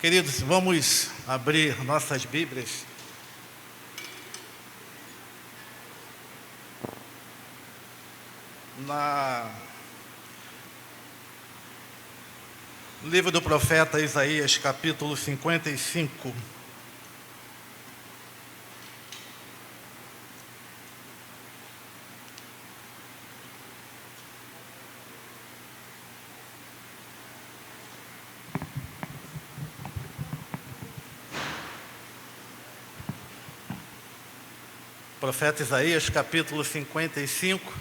Queridos, vamos abrir nossas Bíblias no livro do profeta Isaías, capítulo 55. Profeta Isaías, capítulo 55,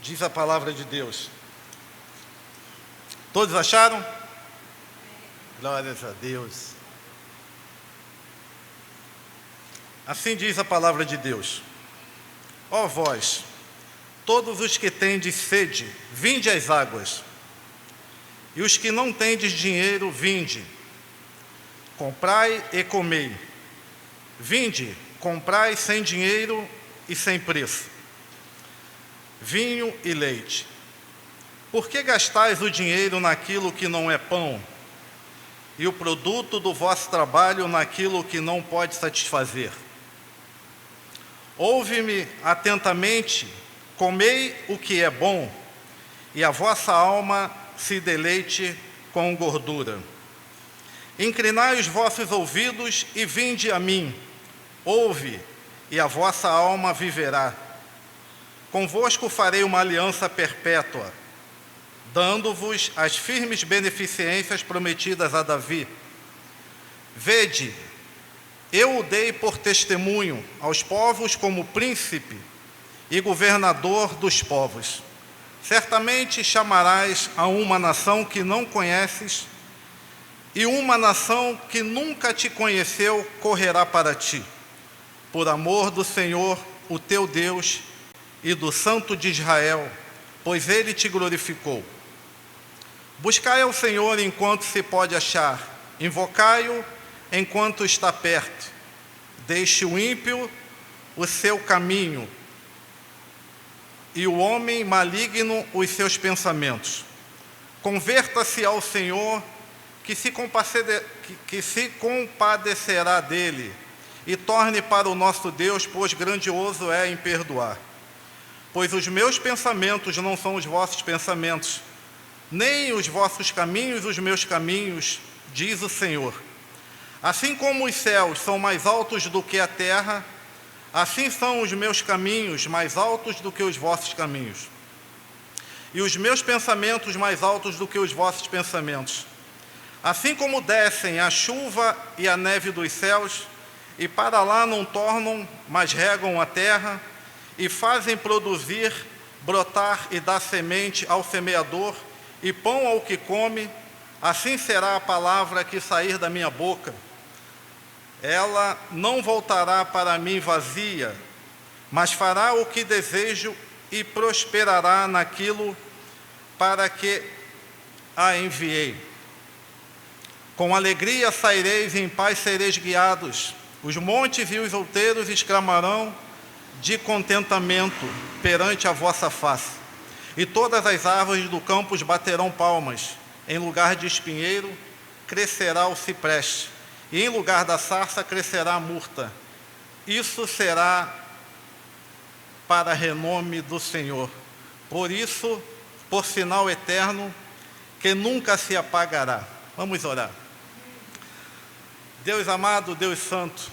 diz a palavra de Deus. Todos acharam? Glórias a Deus. Assim diz a palavra de Deus: Ó vós, todos os que tendes sede, vinde às águas, e os que não tendes dinheiro, vinde, comprai e comei. Vinde, comprai sem dinheiro e sem preço, vinho e leite. Por que gastais o dinheiro naquilo que não é pão, e o produto do vosso trabalho naquilo que não pode satisfazer? Ouve-me atentamente, comei o que é bom, e a vossa alma se deleite com gordura. Inclinai os vossos ouvidos e vinde a mim. Ouve, e a vossa alma viverá. Convosco farei uma aliança perpétua, dando-vos as firmes beneficências prometidas a Davi. Vede, eu o dei por testemunho aos povos como príncipe e governador dos povos. Certamente chamarás a uma nação que não conheces, e uma nação que nunca te conheceu correrá para ti, por amor do Senhor, o teu Deus, e do Santo de Israel, pois Ele te glorificou. Buscai ao Senhor enquanto se pode achar, invocai-o enquanto está perto. Deixe o ímpio o seu caminho, e o homem maligno os seus pensamentos. Converta-se ao Senhor, que se compadecerá dele, e torne para o nosso Deus, pois grandioso é em perdoar. Pois os meus pensamentos não são os vossos pensamentos, nem os vossos caminhos os meus caminhos, diz o Senhor. Assim como os céus são mais altos do que a terra, assim são os meus caminhos mais altos do que os vossos caminhos, e os meus pensamentos mais altos do que os vossos pensamentos. Assim como descem a chuva e a neve dos céus, e para lá não tornam, mas regam a terra, e fazem produzir, brotar e dar semente ao semeador, e pão ao que come, assim será a palavra que sair da minha boca. Ela não voltará para mim vazia, mas fará o que desejo e prosperará naquilo para que a enviei. Com alegria saireis e em paz sereis guiados. Os montes e os outeiros exclamarão de contentamento perante a vossa face, e todas as árvores do campo baterão palmas. Em lugar de espinheiro crescerá o cipreste, e em lugar da sarça crescerá a murta. Isso será para renome do Senhor. Por isso, por sinal eterno, que nunca se apagará. Vamos orar. Deus amado, Deus santo,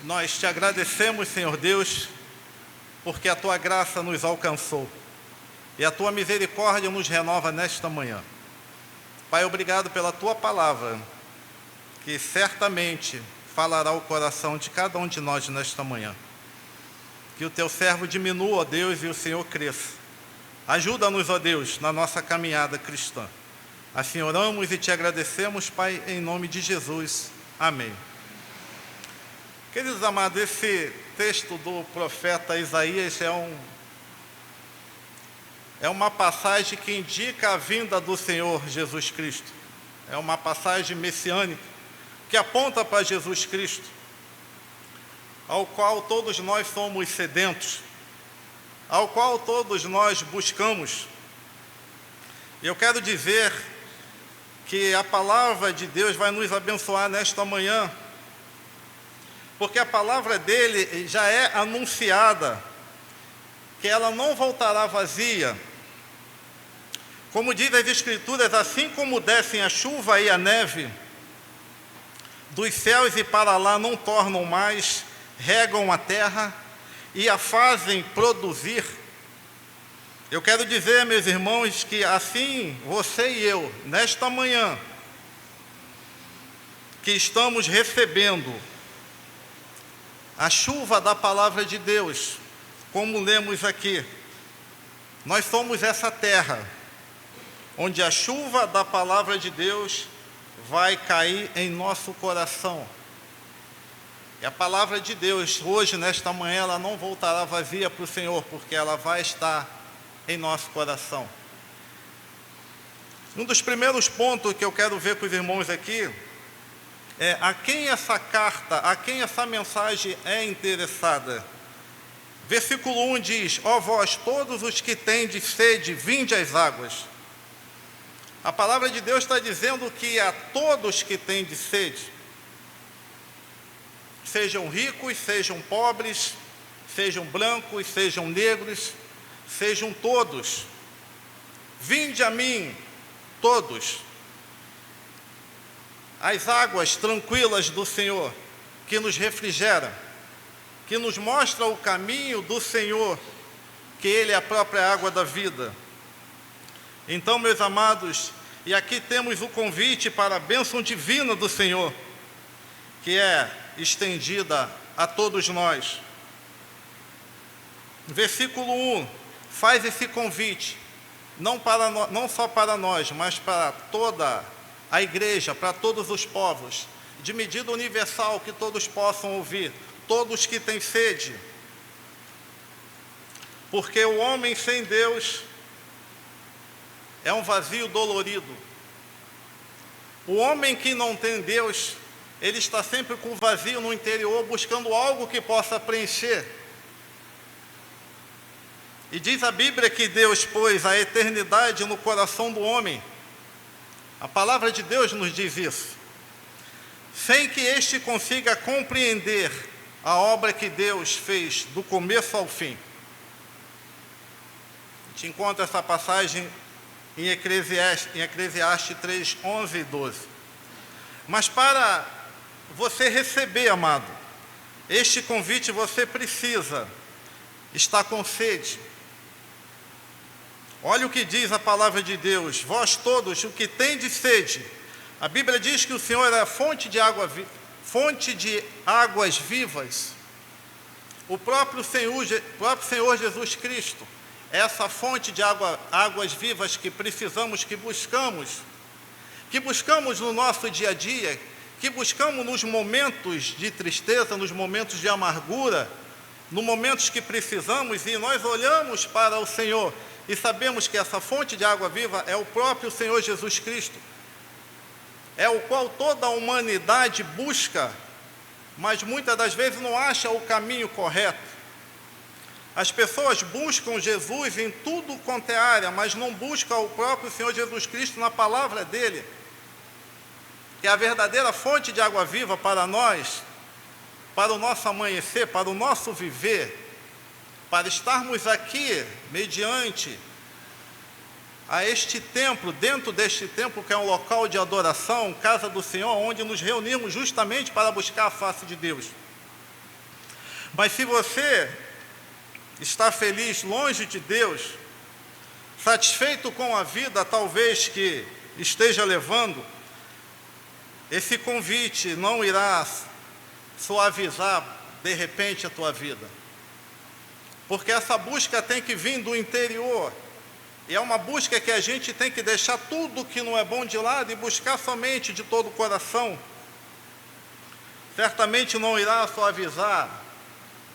nós te agradecemos, Senhor Deus, porque a tua graça nos alcançou e a tua misericórdia nos renova nesta manhã. Pai, obrigado pela tua palavra, que certamente falará o coração de cada um de nós nesta manhã. Que o teu servo diminua, ó Deus, e o Senhor cresça. Ajuda-nos, ó Deus, na nossa caminhada cristã. Assim oramos e te agradecemos, Pai, em nome de Jesus. Amém. Queridos amados, esse texto do profeta Isaías é uma passagem que indica a vinda do Senhor Jesus Cristo. É uma passagem messiânica que aponta para Jesus Cristo, ao qual todos nós somos sedentos, ao qual todos nós buscamos. Eu quero dizer que a palavra de Deus vai nos abençoar nesta manhã, porque a palavra dele já é anunciada, que ela não voltará vazia. Como diz as Escrituras, assim como descem a chuva e a neve dos céus e para lá não tornam mais, regam a terra e a fazem produzir. Eu quero dizer, meus irmãos, que assim você e eu, nesta manhã, que estamos recebendo a chuva da palavra de Deus, como lemos aqui, nós somos essa terra, onde a chuva da palavra de Deus vai cair em nosso coração. E a palavra de Deus, hoje, nesta manhã, ela não voltará vazia para o Senhor, porque ela vai estar em nosso coração. Um dos primeiros pontos que eu quero ver com os irmãos aqui é a quem essa carta, a quem essa mensagem é interessada. Versículo 1 diz: ó vós todos os que tendes sede, vinde às águas. A palavra de Deus está dizendo que a todos que tendes sede, sejam ricos, sejam pobres, sejam brancos, sejam negros, sejam todos, vinde a mim, todos, as águas tranquilas do Senhor, que nos refrigera, que nos mostra o caminho do Senhor, que Ele é a própria água da vida. Então, meus amados, e aqui temos o convite para a bênção divina do Senhor, que é estendida a todos nós. Versículo 1 faz esse convite, não só para nós, mas para toda a igreja, para todos os povos, de medida universal, que todos possam ouvir, todos que têm sede. Porque o homem sem Deus é um vazio dolorido. O homem que não tem Deus, ele está sempre com vazio no interior, buscando algo que possa preencher. E diz a Bíblia que Deus pôs a eternidade no coração do homem. A palavra de Deus nos diz isso. Sem que este consiga compreender a obra que Deus fez do começo ao fim. A gente encontra essa passagem em Eclesiastes 3, 11 e 12. Mas para você receber, amado, este convite, você precisa estar com sede. Olha o que diz a palavra de Deus: vós todos, o que tendes sede. A Bíblia diz que o Senhor é a fonte de águas vivas. O próprio Senhor Jesus Cristo é essa fonte de águas vivas que precisamos, que buscamos no nosso dia a dia, que buscamos nos momentos de tristeza, nos momentos de amargura, nos momentos que precisamos, e nós olhamos para o Senhor e sabemos que essa fonte de água viva é o próprio Senhor Jesus Cristo, é o qual toda a humanidade busca, mas muitas das vezes não acha o caminho correto. As pessoas buscam Jesus em tudo quanto é área, mas não buscam o próprio Senhor Jesus Cristo na palavra dele, que é a verdadeira fonte de água viva para nós, para o nosso amanhecer, para o nosso viver, para estarmos aqui mediante a este templo, dentro deste templo que é um local de adoração, casa do Senhor, onde nos reunimos justamente para buscar a face de Deus. Mas se você está feliz longe de Deus, satisfeito com a vida talvez que esteja levando, esse convite não irá suavizar de repente a tua vida, porque essa busca tem que vir do interior, e é uma busca que a gente tem que deixar tudo que não é bom de lado e buscar somente de todo o coração. Certamente não irá suavizar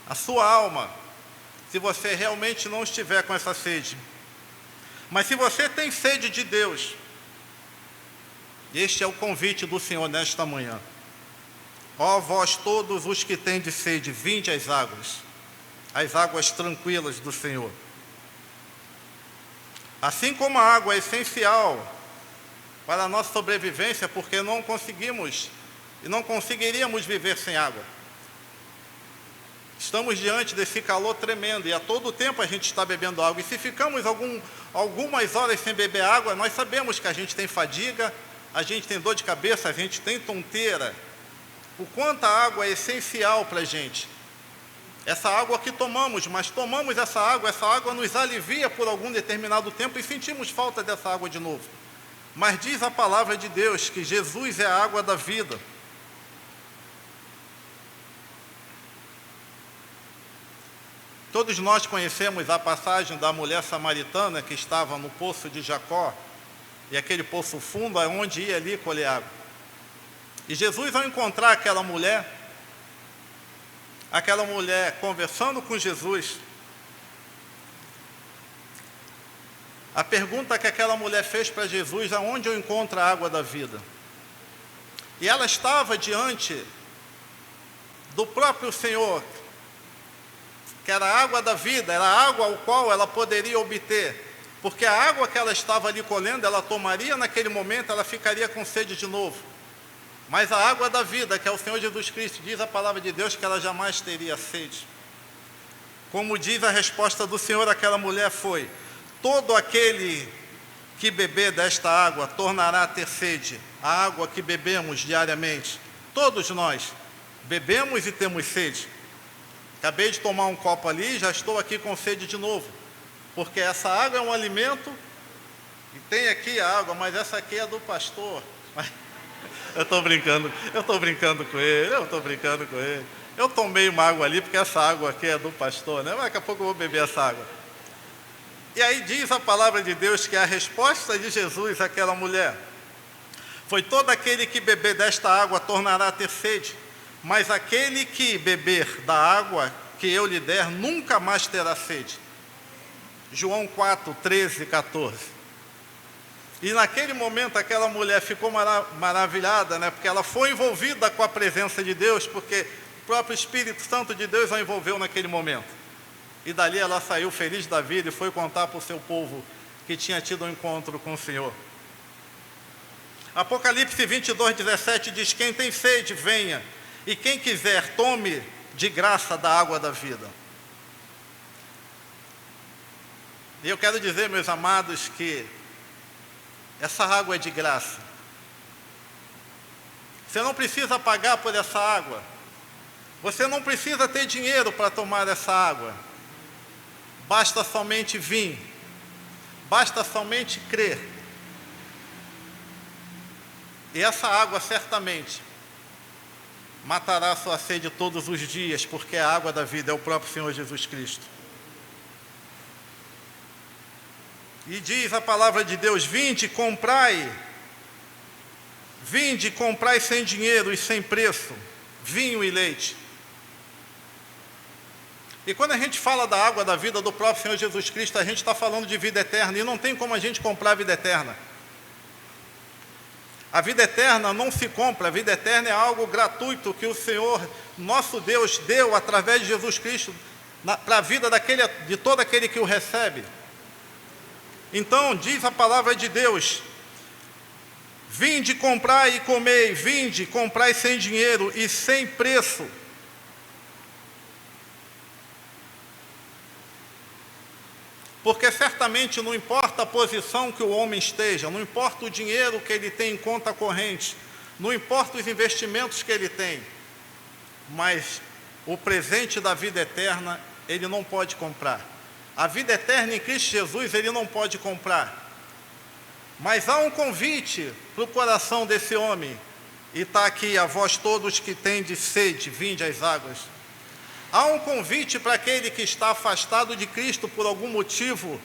a sua alma, se você realmente não estiver com essa sede. Mas se você tem sede de Deus, este é o convite do Senhor nesta manhã: ó vós todos os que tendes sede, vinde às águas tranquilas do Senhor. Assim como a água é essencial para a nossa sobrevivência, porque não conseguimos e não conseguiríamos viver sem água. Estamos diante desse calor tremendo e a todo tempo a gente está bebendo água. E se ficamos algumas horas sem beber água, nós sabemos que a gente tem fadiga, a gente tem dor de cabeça, a gente tem tonteira. O quanto a água é essencial para a gente. Essa água que tomamos, mas tomamos essa água nos alivia por algum determinado tempo e sentimos falta dessa água de novo. Mas diz a palavra de Deus que Jesus é a água da vida. Todos nós conhecemos a passagem da mulher samaritana que estava no poço de Jacó, e aquele poço fundo é onde ia ali colher água. E Jesus, ao encontrar aquela mulher conversando com Jesus, a pergunta que aquela mulher fez para Jesus: aonde eu encontro a água da vida? E ela estava diante do próprio Senhor, que era a água da vida, era a água ao qual ela poderia obter, porque a água que ela estava ali colhendo, ela tomaria naquele momento, ela ficaria com sede de novo. Mas a água da vida, que é o Senhor Jesus Cristo, diz a palavra de Deus que ela jamais teria sede. Como diz a resposta do Senhor àquela mulher foi: todo aquele que beber desta água tornará a ter sede, a água que bebemos diariamente. Todos nós bebemos e temos sede. Acabei de tomar um copo ali e já estou aqui com sede de novo, porque essa água é um alimento, e tem aqui a água, mas essa aqui é do pastor. Eu estou brincando com ele, Eu tomei uma água ali, porque essa água aqui é do pastor, né? Mas daqui a pouco eu vou beber essa água. E aí diz a palavra de Deus que a resposta de Jesus àquela mulher foi: todo aquele que beber desta água tornará a ter sede, mas aquele que beber da água que eu lhe der nunca mais terá sede. João 4, 13 e 14. E naquele momento aquela mulher ficou maravilhada, né? Porque ela foi envolvida com a presença de Deus, porque o próprio Espírito Santo de Deus a envolveu naquele momento. E dali ela saiu feliz da vida e foi contar para o seu povo que tinha tido um encontro com o Senhor. Apocalipse 22, 17 diz: quem tem sede, venha, e quem quiser, tome de graça da água da vida. E eu quero dizer, meus amados, que essa água é de graça. Você não precisa pagar por essa água. Você não precisa ter dinheiro para tomar essa água. Basta somente vir. Basta somente crer. E essa água certamente matará a sua sede todos os dias, porque a água da vida é o próprio Senhor Jesus Cristo. E diz a palavra de Deus: vinde, comprai sem dinheiro e sem preço, vinho e leite. E quando a gente fala da água da vida do próprio Senhor Jesus Cristo, a gente está falando de vida eterna, e não tem como a gente comprar a vida eterna. A vida eterna não se compra, a vida eterna é algo gratuito que o Senhor, nosso Deus, deu através de Jesus Cristo para a vida de todo aquele que o recebe. Então, diz a palavra de Deus: vinde, comprai e comei, vinde, comprai sem dinheiro e sem preço. Porque certamente não importa a posição que o homem esteja, não importa o dinheiro que ele tem em conta corrente, não importa os investimentos que ele tem, mas o presente da vida eterna ele não pode comprar. A vida eterna em Cristo Jesus ele não pode comprar. Mas há um convite para o coração desse homem, e está aqui: a vós todos que tendes sede, vinde às águas. Há um convite para aquele que está afastado de Cristo por algum motivo,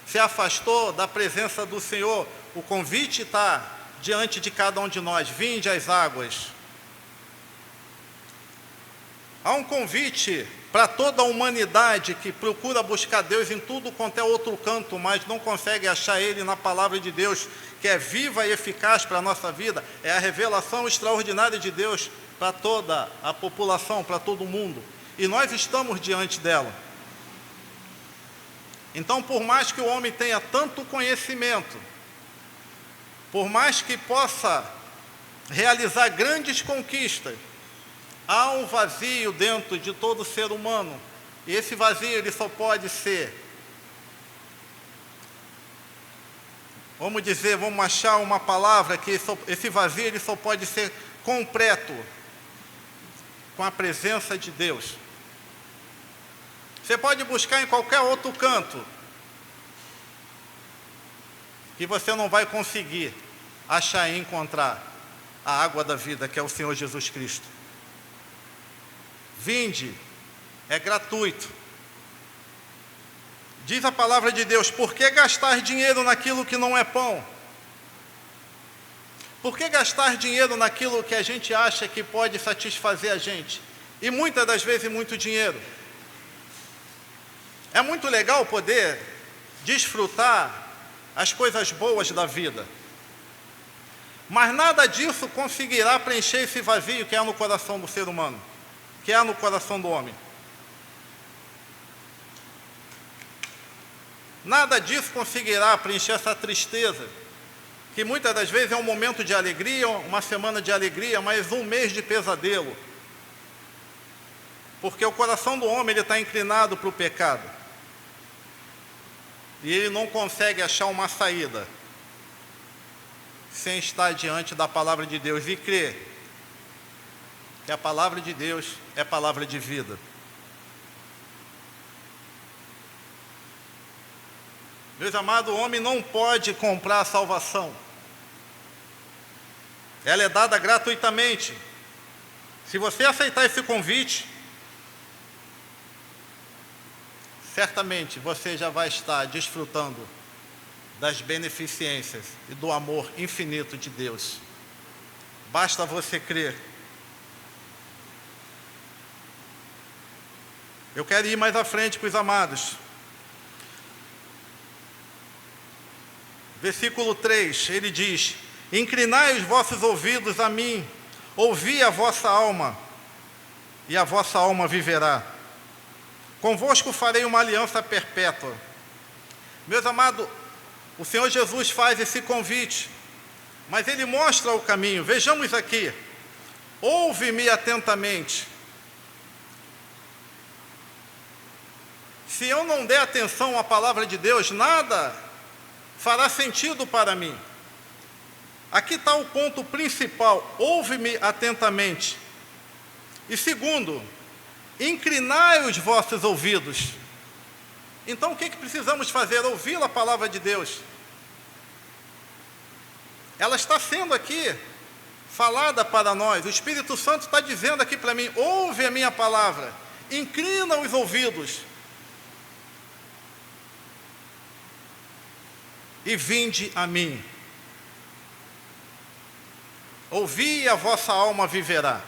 se afastou da presença do Senhor. O convite está diante de cada um de nós: vinde às águas. Há um convite para toda a humanidade que procura buscar Deus em tudo quanto é outro canto, mas não consegue achar Ele na palavra de Deus, que é viva e eficaz para a nossa vida. É a revelação extraordinária de Deus para toda a população, para todo mundo. E nós estamos diante dela. Então, por mais que o homem tenha tanto conhecimento, por mais que possa realizar grandes conquistas, há um vazio dentro de todo ser humano. E esse vazio ele só pode ser, vamos achar uma palavra que esse vazio ele só pode ser completo com a presença de Deus. Você pode buscar em qualquer outro canto, que você não vai conseguir achar e encontrar a água da vida, que é o Senhor Jesus Cristo. Vinde, é gratuito. Diz a palavra de Deus: por que gastar dinheiro naquilo que não é pão? Por que gastar dinheiro naquilo que a gente acha que pode satisfazer a gente? E muitas das vezes muito dinheiro. É muito legal poder desfrutar as coisas boas da vida, mas nada disso conseguirá preencher esse vazio que há no coração do ser humano, que há no coração do homem. Nada disso conseguirá preencher essa tristeza, que muitas das vezes é um momento de alegria, uma semana de alegria, mas um mês de pesadelo, porque o coração do homem está inclinado para o pecado, e ele não consegue achar uma saída sem estar diante da palavra de Deus e crer que a palavra de Deus é palavra de vida. Meus amados, o homem não pode comprar a salvação. Ela é dada gratuitamente. Se você aceitar esse convite, certamente você já vai estar desfrutando das beneficências e do amor infinito de Deus. Basta você crer. Eu quero ir mais à frente com os amados. Versículo 3, ele diz: inclinai os vossos ouvidos a mim, ouvi a vossa alma, e a vossa alma viverá. Convosco farei uma aliança perpétua. Meus amados, o Senhor Jesus faz esse convite, mas Ele mostra o caminho. Vejamos aqui: ouve-me atentamente. Se eu não der atenção à palavra de Deus, nada fará sentido para mim. Aqui está o ponto principal: ouve-me atentamente. E segundo, inclinai os vossos ouvidos. Então o que precisamos fazer? Ouvir a palavra de Deus. Ela está sendo aqui falada para nós. O Espírito Santo está dizendo aqui para mim: ouve a minha palavra, inclina os ouvidos e vinde a mim. Ouvi e a vossa alma viverá.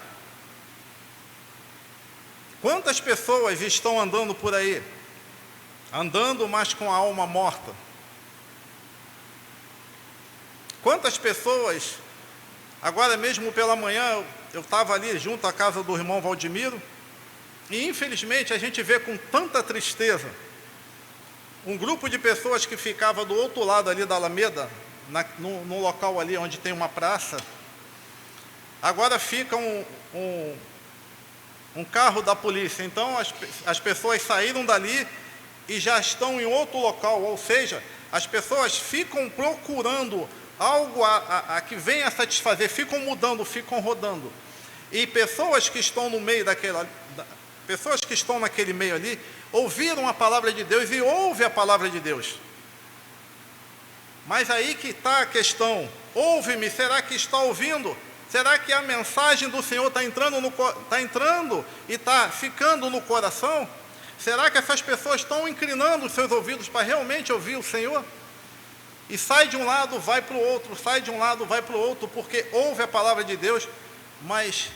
Quantas pessoas estão andando por aí, andando, mas com a alma morta? Quantas pessoas, agora mesmo pela manhã, eu estava ali junto à casa do irmão Valdemiro, e infelizmente a gente vê com tanta tristeza, um grupo de pessoas que ficava do outro lado ali da Alameda, no local ali onde tem uma praça, agora fica um carro da polícia. Então as pessoas saíram dali e já estão em outro local, ou seja, as pessoas ficam procurando algo a que venha satisfazer, ficam mudando, ficam rodando. E pessoas que estão no meio pessoas que estão naquele meio ali, ouviram a palavra de Deus e ouvem a palavra de Deus. Mas aí que está a questão: ouve-me, será que está ouvindo? Será que a mensagem do Senhor está entrando e está ficando no coração? Será que essas pessoas estão inclinando os seus ouvidos para realmente ouvir o Senhor? E sai de um lado, vai para o outro, sai de um lado, vai para o outro, porque ouve a palavra de Deus, mas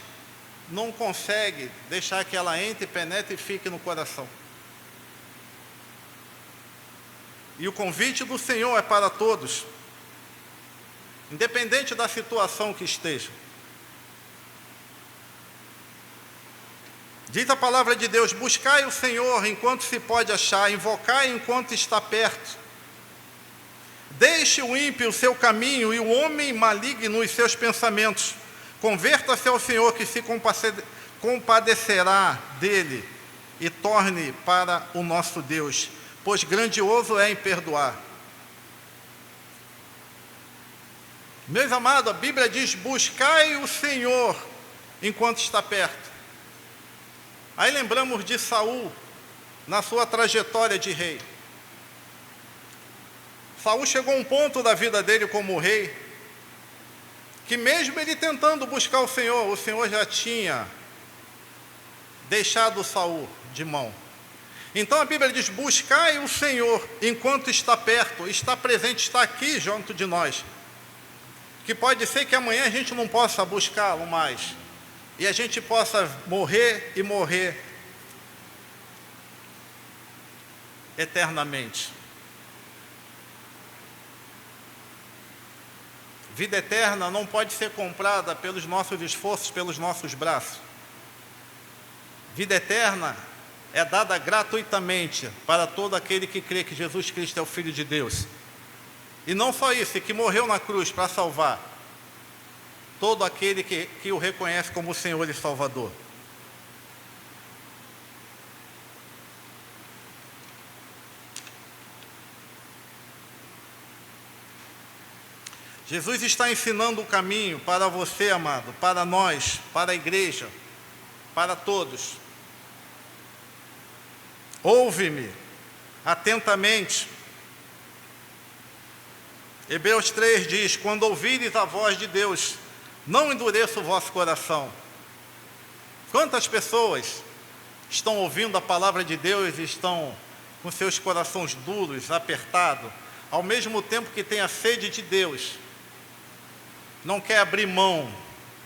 não consegue deixar que ela entre, penetre e fique no coração. E o convite do Senhor é para todos, independente da situação que esteja. Diz a palavra de Deus: buscai o Senhor enquanto se pode achar, invocai enquanto está perto. Deixe o ímpio o seu caminho e o homem maligno os seus pensamentos. Converta-se ao Senhor, que se compadecerá dele, e torne para o nosso Deus, pois grandioso é em perdoar. Meus amados, a Bíblia diz: buscai o Senhor enquanto está perto. Aí lembramos de Saul, na sua trajetória de rei. Saul chegou a um ponto da vida dele como rei, que mesmo ele tentando buscar o Senhor já tinha deixado Saul de mão. Então a Bíblia diz: buscai o Senhor enquanto está perto, está presente, está aqui junto de nós. Que pode ser que amanhã a gente não possa buscá-lo mais, e a gente possa morrer e morrer eternamente. Vida eterna não pode ser comprada pelos nossos esforços, pelos nossos braços. Vida eterna é dada gratuitamente para todo aquele que crê que Jesus Cristo é o Filho de Deus. E não só isso, que morreu na cruz para salvar todo aquele que o reconhece como Senhor e Salvador. Jesus está ensinando o caminho para você, amado, para nós, para a igreja, para todos. Ouve-me atentamente. Hebreus 3 diz: quando ouvires a voz de Deus, não endureça o vosso coração. Quantas pessoas estão ouvindo a palavra de Deus e estão com seus corações duros, apertados, ao mesmo tempo que têm a sede de Deus, não quer abrir mão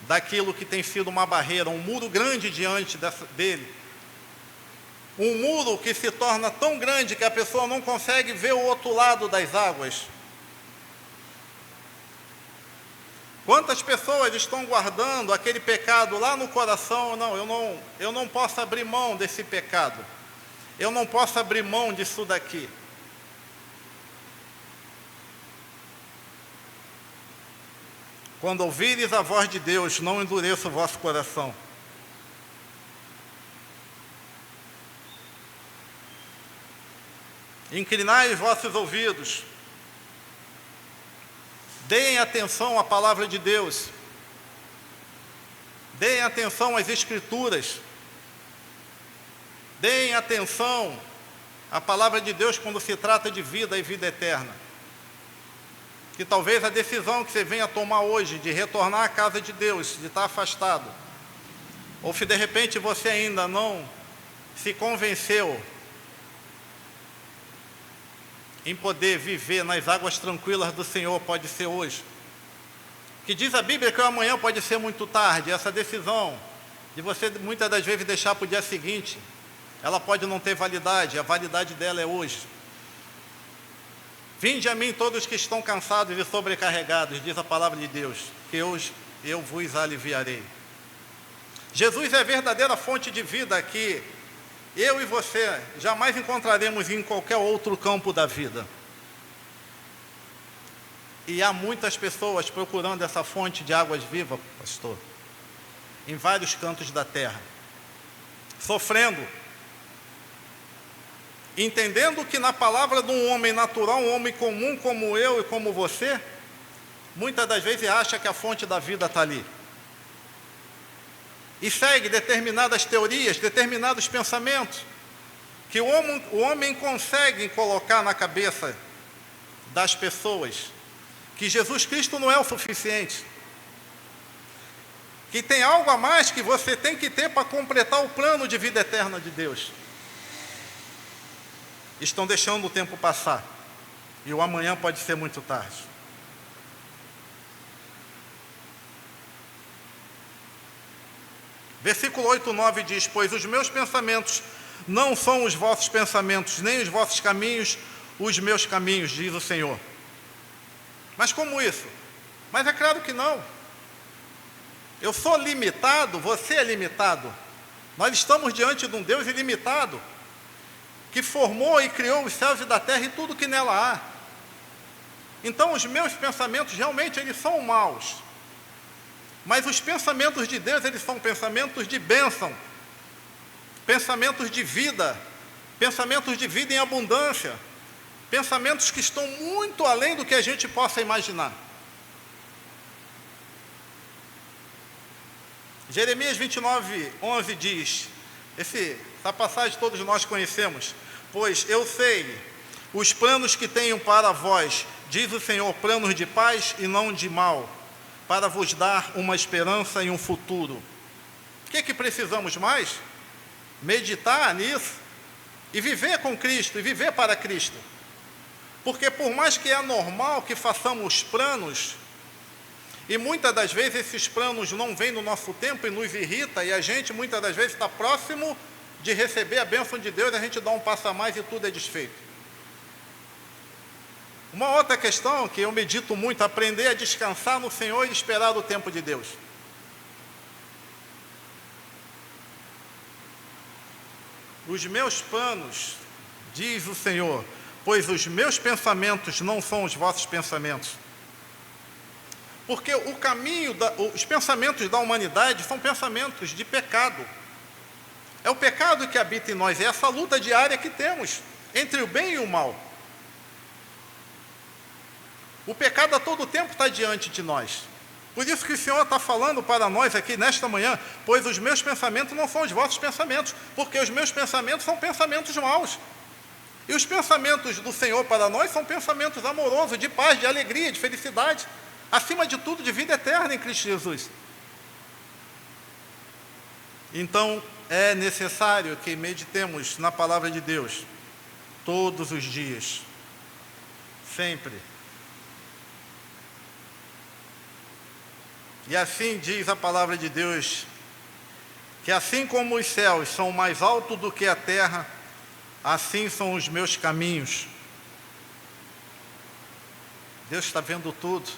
daquilo que tem sido uma barreira, um muro grande diante dele, um muro que se torna tão grande que a pessoa não consegue ver o outro lado das águas. Quantas pessoas estão guardando aquele pecado lá no coração? Não, eu não posso abrir mão desse pecado, eu não posso abrir mão disso daqui. Quando ouvires a voz de Deus, não endureça o vosso coração. Inclinai os vossos ouvidos. Deem atenção à palavra de Deus. Deem atenção às Escrituras. Deem atenção à palavra de Deus quando se trata de vida e vida eterna. Que talvez a decisão que você venha tomar hoje de retornar à casa de Deus, de estar afastado, ou se de repente você ainda não se convenceu em poder viver nas águas tranquilas do Senhor, pode ser hoje. Que diz a Bíblia que o amanhã pode ser muito tarde. Essa decisão de você muitas das vezes deixar para o dia seguinte, ela pode não ter validade, a validade dela é hoje. Vinde a mim todos que estão cansados e sobrecarregados, diz a palavra de Deus, que eu vos aliviarei. Jesus é a verdadeira fonte de vida que eu e você jamais encontraremos em qualquer outro campo da vida. E há muitas pessoas procurando essa fonte de águas vivas, pastor, em vários cantos da terra, sofrendo, entendendo que na palavra de um homem natural, um homem comum como eu e como você, muitas das vezes acha que a fonte da vida está ali. E segue determinadas teorias, determinados pensamentos, que o homem consegue colocar na cabeça das pessoas, que Jesus Cristo não é o suficiente, que tem algo a mais que você tem que ter para completar o plano de vida eterna de Deus. Estão deixando o tempo passar, e o amanhã pode ser muito tarde. Versículo 8, 9 diz: pois os meus pensamentos não são os vossos pensamentos, nem os vossos caminhos os meus caminhos, diz o Senhor. Mas como isso? Mas é claro que não. Eu sou limitado, você é limitado. Nós estamos diante de um Deus ilimitado, que formou e criou os céus e da terra e tudo que nela há. Então, os meus pensamentos, realmente, eles são maus. Mas os pensamentos de Deus, eles são pensamentos de bênção, pensamentos de vida em abundância, pensamentos que estão muito além do que a gente possa imaginar. Jeremias 29:11 diz, essa passagem todos nós conhecemos: pois eu sei os planos que tenho para vós, diz o Senhor, planos de paz e não de mal, para vos dar uma esperança e um futuro. O que precisamos mais? Meditar nisso e viver com Cristo, e viver para Cristo. Porque por mais que é normal que façamos planos, e muitas das vezes esses planos não vêm no nosso tempo e nos irrita, e a gente muitas das vezes está próximo de receber a bênção de Deus, a gente dá um passo a mais e tudo é desfeito. Uma outra questão que eu medito muito, aprender a descansar no Senhor e esperar o tempo de Deus. Os meus planos, diz o Senhor, pois os meus pensamentos não são os vossos pensamentos. Porque os pensamentos da humanidade são pensamentos de pecado. É o pecado que habita em nós, é essa luta diária que temos entre o bem e o mal. O pecado a todo tempo está diante de nós. Por isso que o Senhor está falando para nós aqui nesta manhã, pois os meus pensamentos não são os vossos pensamentos, porque os meus pensamentos são pensamentos maus. E os pensamentos do Senhor para nós são pensamentos amorosos, de paz, de alegria, de felicidade, acima de tudo, de vida eterna em Cristo Jesus. Então, é necessário que meditemos na palavra de Deus todos os dias, sempre. E assim diz a palavra de Deus, que assim como os céus são mais altos do que a terra, assim são os meus caminhos. Deus está vendo tudo.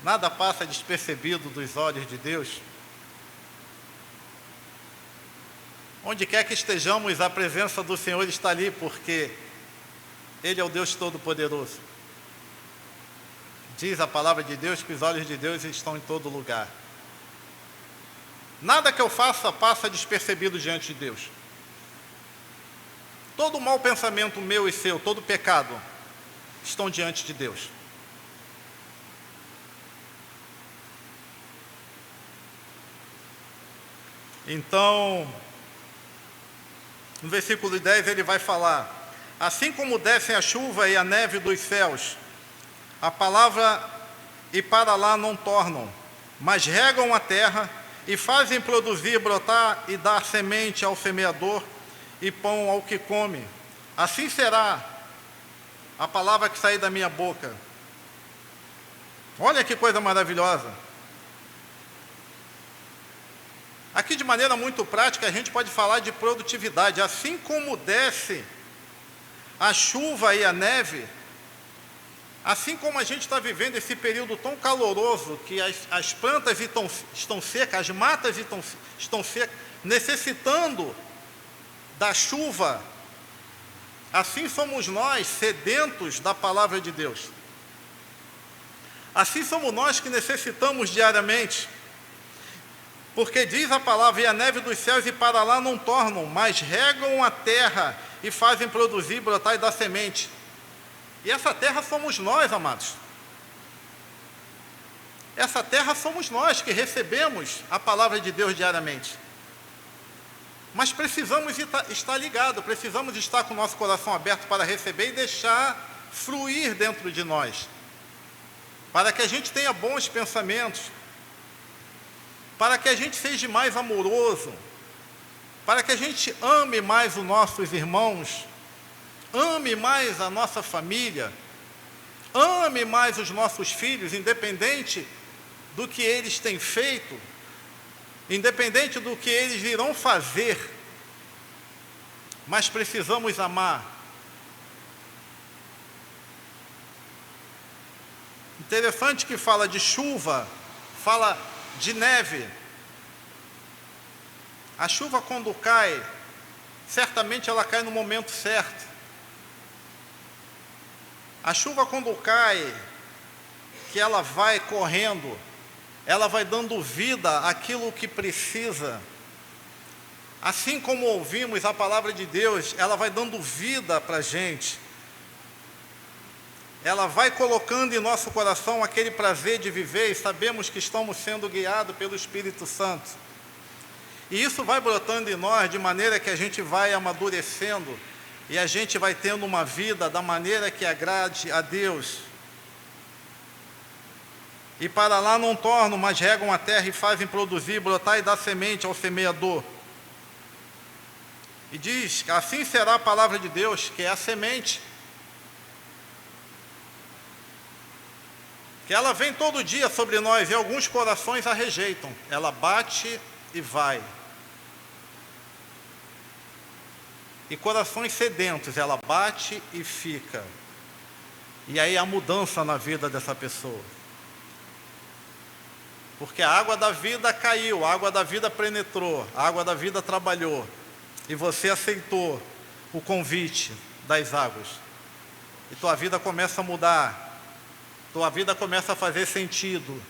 Nada passa despercebido dos olhos de Deus. Onde quer que estejamos, a presença do Senhor está ali, porque Ele é o Deus Todo-Poderoso. Diz a palavra de Deus que os olhos de Deus estão em todo lugar. Nada que eu faça passa despercebido diante de Deus. Todo mau pensamento meu e seu, todo pecado, estão diante de Deus. Então, no versículo 10 ele vai falar: assim como descem a chuva e a neve dos céus, a palavra e para lá não tornam, mas regam a terra e fazem produzir, brotar e dar semente ao semeador e pão ao que come. Assim será a palavra que sair da minha boca. Olha que coisa maravilhosa. Aqui, de maneira muito prática, a gente pode falar de produtividade. Assim como desce a chuva e a neve, assim como a gente está vivendo esse período tão caloroso, que as plantas estão secas, as matas estão secas, necessitando da chuva, assim somos nós, sedentos da palavra de Deus. Assim somos nós que necessitamos diariamente. Porque diz a palavra, e a neve dos céus e para lá não tornam, mas regam a terra e fazem produzir, brotar e dar semente. E essa terra somos nós, amados. Essa terra somos nós que recebemos a palavra de Deus diariamente. Mas precisamos estar ligados, precisamos estar com o nosso coração aberto para receber e deixar fluir dentro de nós. Para que a gente tenha bons pensamentos, para que a gente seja mais amoroso, para que a gente ame mais os nossos irmãos, ame mais a nossa família, ame mais os nossos filhos, independente do que eles têm feito, independente do que eles irão fazer, mas precisamos amar. Interessante que fala de chuva, fala de neve. A chuva, quando cai, certamente ela cai no momento certo. A chuva, quando cai, que ela vai correndo, ela vai dando vida àquilo que precisa. Assim como ouvimos a palavra de Deus, ela vai dando vida para a gente. Ela vai colocando em nosso coração aquele prazer de viver e sabemos que estamos sendo guiados pelo Espírito Santo. E isso vai brotando em nós de maneira que a gente vai amadurecendo e a gente vai tendo uma vida da maneira que agrade a Deus. E para lá não tornam, mas regam a terra e fazem produzir, brotar e dar semente ao semeador. E diz que assim será a palavra de Deus, que é a semente. Que ela vem todo dia sobre nós e alguns corações a rejeitam. Ela bate e vai. E corações sedentos, ela bate e fica. E aí há mudança na vida dessa pessoa. Porque a água da vida caiu, a água da vida penetrou, a água da vida trabalhou. E você aceitou o convite das águas. E tua vida começa a mudar. Tua vida começa a fazer sentido.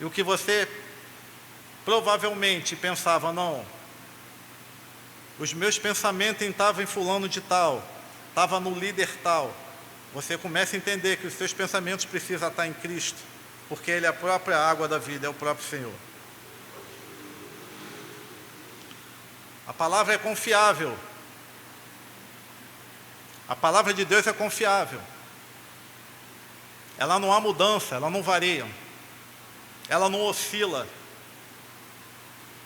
E o que você provavelmente pensava, não, os meus pensamentos estavam em fulano de tal, estava no líder tal. Você começa a entender que os seus pensamentos precisam estar em Cristo, porque Ele é a própria água da vida, é o próprio Senhor. A palavra é confiável. A palavra de Deus é confiável. Ela não há mudança, ela não varia. Ela não oscila.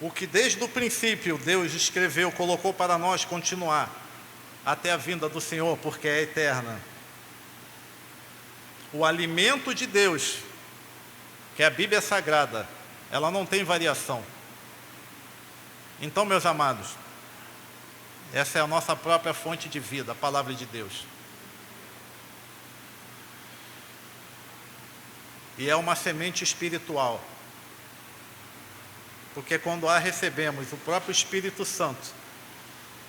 O que desde o princípio Deus escreveu, colocou para nós continuar até a vinda do Senhor, porque é eterna. O alimento de Deus, que é a Bíblia Sagrada, ela não tem variação. Então, meus amados, essa é a nossa própria fonte de vida, a palavra de Deus. E é uma semente espiritual. Porque quando a recebemos, o próprio Espírito Santo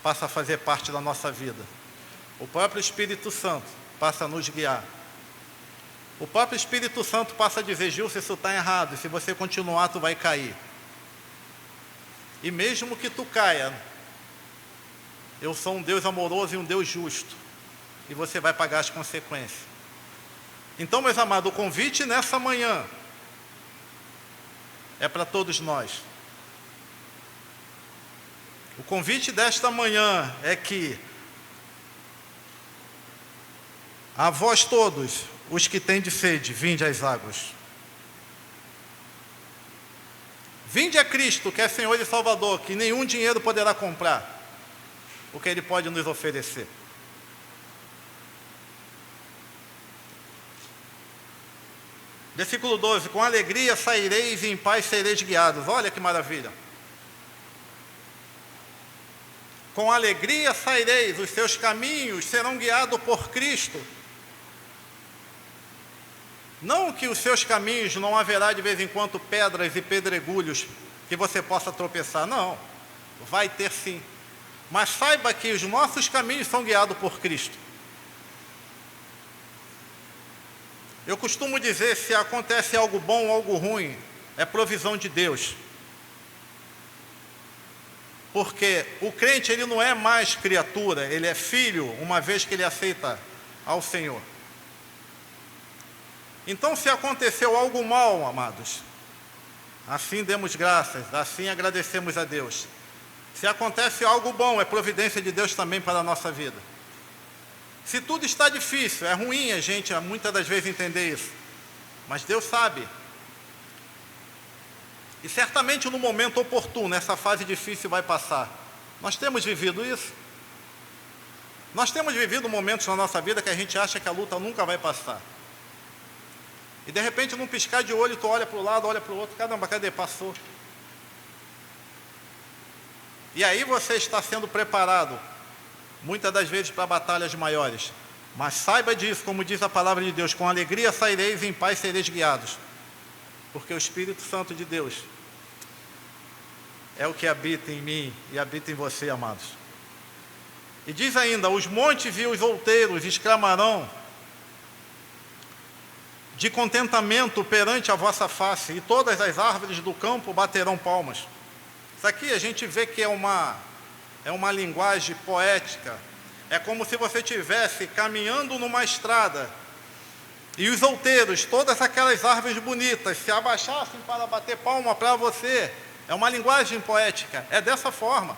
passa a fazer parte da nossa vida. O próprio Espírito Santo passa a nos guiar. O próprio Espírito Santo passa a dizer, Gilson, isso está errado, se você continuar, tu vai cair. E mesmo que tu caia, eu sou um Deus amoroso e um Deus justo. E você vai pagar as consequências. Então, meus amados, o convite nessa manhã é para todos nós. O convite desta manhã é que a vós todos, os que têm de sede, vinde às águas. Vinde a Cristo, que é Senhor e Salvador, que nenhum dinheiro poderá comprar o que Ele pode nos oferecer. Versículo 12, com alegria saireis e em paz sereis guiados. Olha que maravilha. Com alegria saireis, os seus caminhos serão guiados por Cristo. Não que os seus caminhos não haverá de vez em quando pedras e pedregulhos que você possa tropeçar, não. Vai ter sim. Mas saiba que os nossos caminhos são guiados por Cristo. Eu costumo dizer, se acontece algo bom ou algo ruim, é provisão de Deus. Porque o crente, ele não é mais criatura, ele é filho, uma vez que ele aceita ao Senhor. Então, se aconteceu algo mal, amados, assim demos graças, assim agradecemos a Deus. Se acontece algo bom, é providência de Deus também para a nossa vida. Se tudo está difícil, é ruim a gente muitas das vezes entender isso. Mas Deus sabe. E certamente no momento oportuno, essa fase difícil vai passar. Nós temos vivido isso. Nós temos vivido momentos na nossa vida que a gente acha que a luta nunca vai passar. E de repente, num piscar de olho, tu olha para o lado, olha para o outro, caramba, cadê? Passou. E aí você está sendo preparado, muitas das vezes, para batalhas maiores. Mas saiba disso, como diz a palavra de Deus, com alegria saireis e em paz sereis guiados. Porque o Espírito Santo de Deus é o que habita em mim e habita em você, amados. E diz ainda, os montes e os outeiros exclamarão, de contentamento perante a vossa face, e todas as árvores do campo baterão palmas. Isso aqui a gente vê que é uma linguagem poética. É como se você estivesse caminhando numa estrada e os outeiros, todas aquelas árvores bonitas, se abaixassem para bater palma para você. É uma linguagem poética, é dessa forma.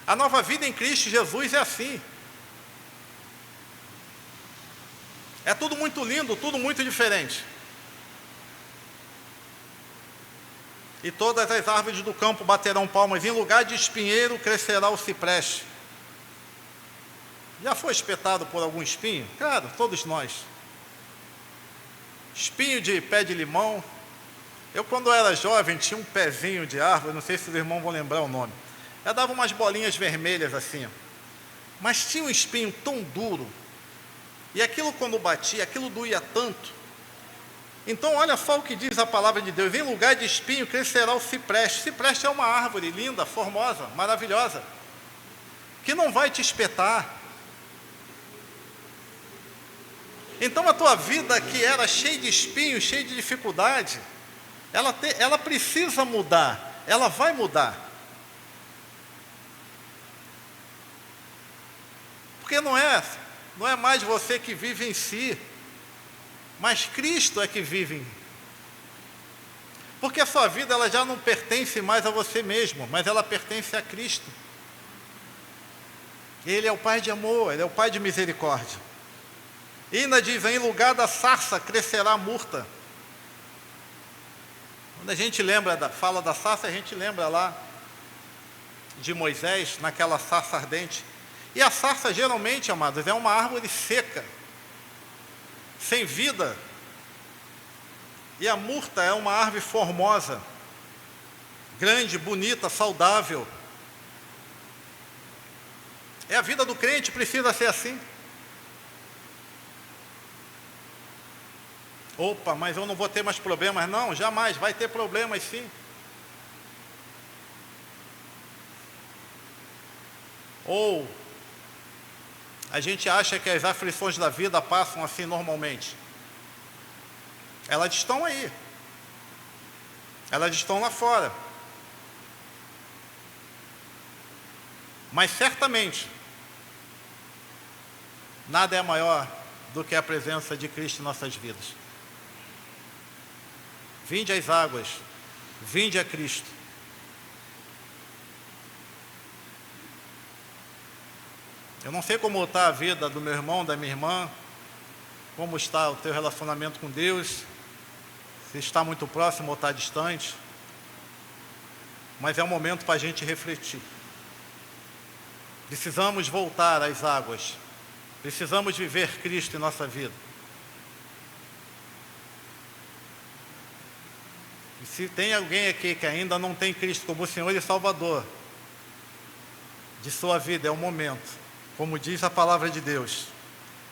A nova vida em Cristo Jesus é assim. É tudo muito lindo, tudo muito diferente. E todas as árvores do campo baterão palmas, em lugar de espinheiro crescerá o cipreste. Já foi espetado por algum espinho? Claro, todos nós. Espinho de pé de limão. Eu, quando era jovem, tinha um pezinho de árvore, não sei se os irmãos vão lembrar o nome. Eu dava umas bolinhas vermelhas assim, mas tinha um espinho tão duro, e aquilo quando batia, aquilo doía tanto. Então olha só o que diz a palavra de Deus: em lugar de espinho crescerá o cipreste. Cipreste é uma árvore linda, formosa, maravilhosa, que não vai te espetar. Então a tua vida, que era cheia de espinhos, cheia de dificuldade, ela precisa mudar, ela vai mudar. Porque não é mais você que vive em si, mas Cristo é que vive. Porque a sua vida ela já não pertence mais a você mesmo, mas ela pertence a Cristo. Ele é o Pai de amor, Ele é o Pai de misericórdia. E ainda diz: em lugar da sarça crescerá a murta. Quando a gente fala da sarça, a gente lembra lá de Moisés, naquela sarça ardente. E a sarça, geralmente, amados, é uma árvore seca, sem vida. E a murta é uma árvore formosa, grande, bonita, saudável. A vida do crente precisa ser assim. Opa, mas eu não vou ter mais problemas. Não, jamais, vai ter problemas sim. Ou a gente acha que as aflições da vida passam assim normalmente. Elas estão aí. Elas estão lá fora. Mas certamente, nada é maior do que a presença de Cristo em nossas vidas. Vinde às águas, vinde a Cristo. Eu não sei como está a vida do meu irmão, da minha irmã, como está o teu relacionamento com Deus, se está muito próximo ou está distante, mas é um momento para a gente refletir. Precisamos voltar às águas, precisamos viver Cristo em nossa vida. E se tem alguém aqui que ainda não tem Cristo como Senhor e Salvador de sua vida, é o momento. Como diz a palavra de Deus: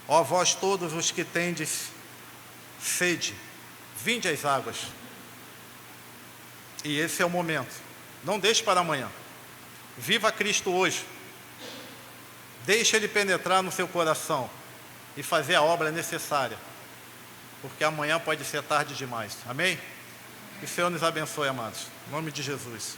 ó vós todos os que tendes sede, vinde às águas. E esse é o momento. Não deixe para amanhã. Viva Cristo hoje. Deixe Ele penetrar no seu coração e fazer a obra necessária, porque amanhã pode ser tarde demais. Amém? Que o Senhor nos abençoe, amados. Em nome de Jesus.